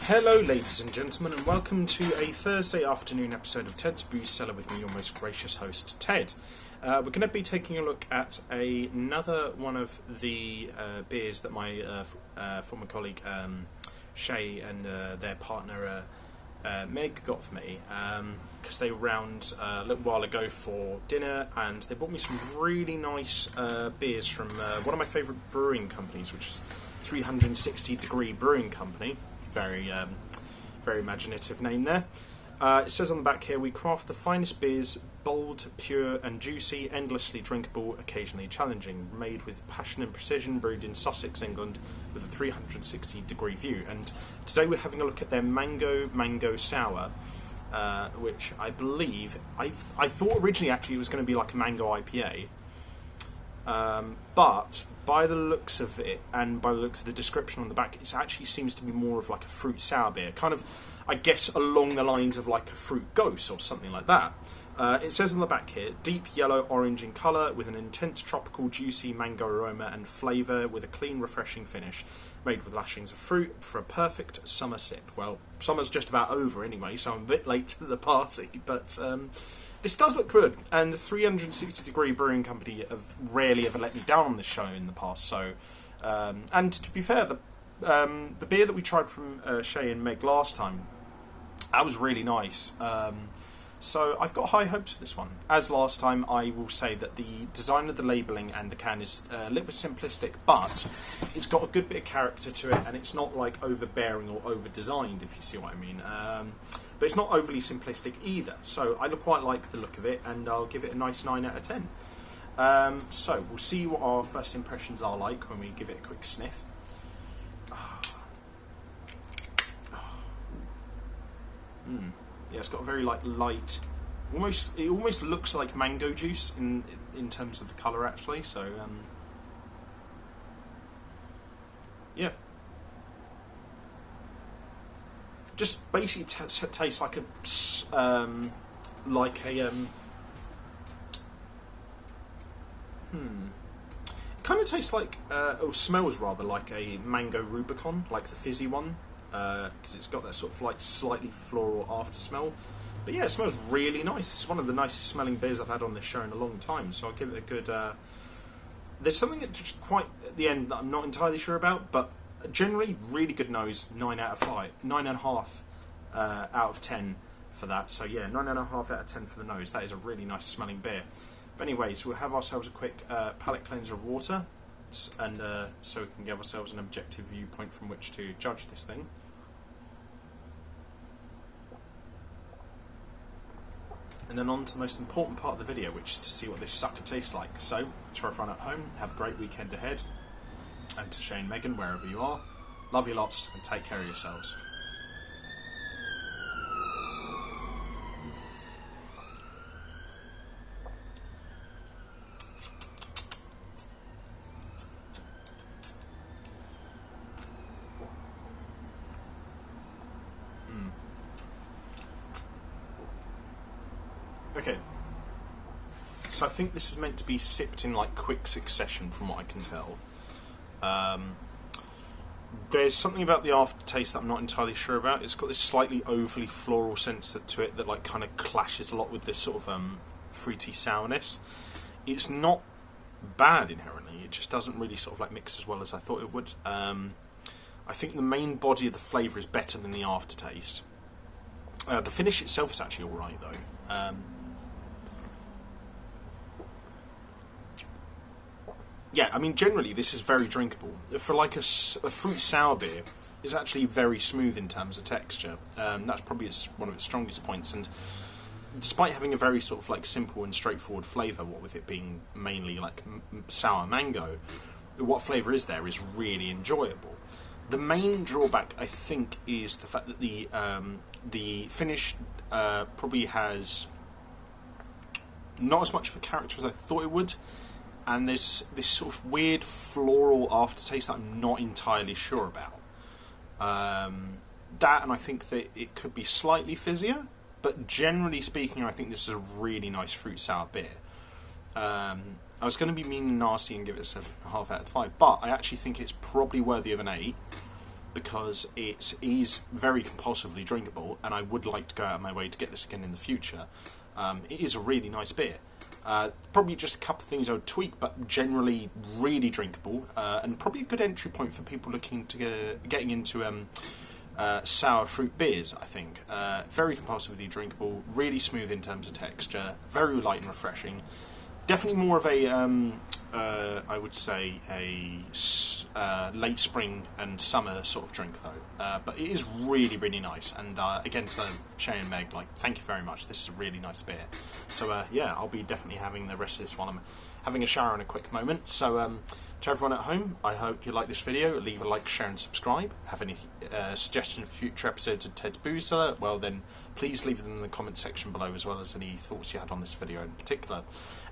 Hello ladies and gentlemen, and welcome to a Thursday afternoon episode of Ted's Booze Cellar with me, your most gracious host, Ted. We're going to be taking a look at another one of the beers that my former colleague Shay and their partner Meg got for me, because they were round a little while ago for dinner, and they bought me some really nice beers from one of my favourite brewing companies, which is 360 Degree Brewing Company. Very imaginative name there. It says on the back here, we craft the finest beers, bold, pure and juicy, endlessly drinkable, occasionally challenging, made with passion and precision, brewed in Sussex, England, with a 360 degree view. And today we're having a look at their Mango Sour, which I believe, I thought originally actually it was going to be like a mango IPA, but by the looks of it and by the looks of the description on the back, it actually seems to be more of like a fruit sour beer, kind of, I guess, along the lines of like a fruit ghost or something like that. It says on the back here, deep yellow orange in colour with an intense tropical juicy mango aroma and flavour with a clean refreshing finish, made with lashings of fruit for a perfect summer sip. Well, summer's just about over anyway, so I'm a bit late to the party, but this does look good, and the 360 Degree Brewing Company have rarely ever let me down on this show in the past. So, and to be fair, the beer that we tried from Shay and Meg last time, that was really nice. So I've got high hopes for this one. As last time, I will say that the design of the labelling and the can is a little bit simplistic, but it's got a good bit of character to it, and it's not like overbearing or over-designed, if you see what I mean. But it's not overly simplistic either, so I quite like the look of it, and I'll give it a nice 9 out of 10. So we'll see what our first impressions are like when we give it a quick sniff. Yeah, it's got a very light, it almost looks like mango juice in terms of the colour actually. So yeah, just basically tastes like a It kind of tastes like, or smells rather like a mango Rubicon, like the fizzy one. Because it's got that sort of like slightly floral after smell. But yeah, it smells really nice. It's one of the nicest smelling beers I've had on this show in a long time, so I'll give it a good... there's something that just quite at the end that I'm not entirely sure about, but generally really good nose, 9 out of 5, 9.5 out of 10 for that. So yeah, 9.5 out of 10 for the nose. That is a really nice smelling beer. But anyways, we'll have ourselves a quick palate cleanser of water, and so we can give ourselves an objective viewpoint from which to judge this thing. And then on to the most important part of the video, which is to see what this sucker tastes like. So, to everyone at home, have a great weekend ahead. And to Shay and Megan, wherever you are, love you lots and take care of yourselves. Okay, so I think this is meant to be sipped in like quick succession from what I can tell. There's something about the aftertaste that I'm not entirely sure about. It's got this slightly overly floral sense to it that like kind of clashes a lot with this sort of fruity sourness. It's not bad inherently, it just doesn't really sort of like mix as well as I thought it would. I think the main body of the flavour is better than the aftertaste. The finish itself is actually alright though. Yeah, I mean, generally this is very drinkable. For like a fruit sour beer, it's actually very smooth in terms of texture. That's probably one of its strongest points, and despite having a very sort of like simple and straightforward flavour, what with it being mainly like sour mango, what flavour is there is really enjoyable. The main drawback, I think, is the fact that the finish probably has not as much of a character as I thought it would. And there's this sort of weird floral aftertaste that I'm not entirely sure about. That, and I think that it could be slightly fizzier, but generally speaking, I think this is a really nice fruit sour beer. I was going to be mean and nasty and give it a 7.5 out of 5, but I actually think it's probably worthy of an 8. because it is very compulsively drinkable, and I would like to go out of my way to get this again in the future. It is a really nice beer. Probably just a couple of things I would tweak, but generally really drinkable, and probably a good entry point for people looking to getting into sour fruit beers, I think. Very compulsively drinkable, really smooth in terms of texture, very light and refreshing. Definitely more of a, I would say, a late spring and summer sort of drink, though. But it is really, really nice. And again, to Shay and Meg, like, thank you very much. This is a really nice beer. So yeah, I'll be definitely having the rest of this while I'm having a shower in a quick moment. So to everyone at home, I hope you like this video. Leave a like, share and subscribe. Have any suggestions for future episodes of Ted's Booze Cellar? Well then, please leave them in the comment section below, as well as any thoughts you had on this video in particular.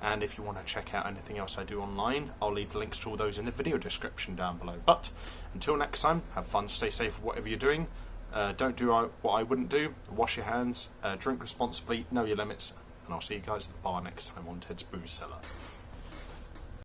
And if you want to check out anything else I do online, I'll leave the links to all those in the video description down below. But until next time, have fun, stay safe, whatever you're doing. Don't do what I wouldn't do. Wash your hands, drink responsibly, know your limits, and I'll see you guys at the bar next time on Ted's Booze Cellar.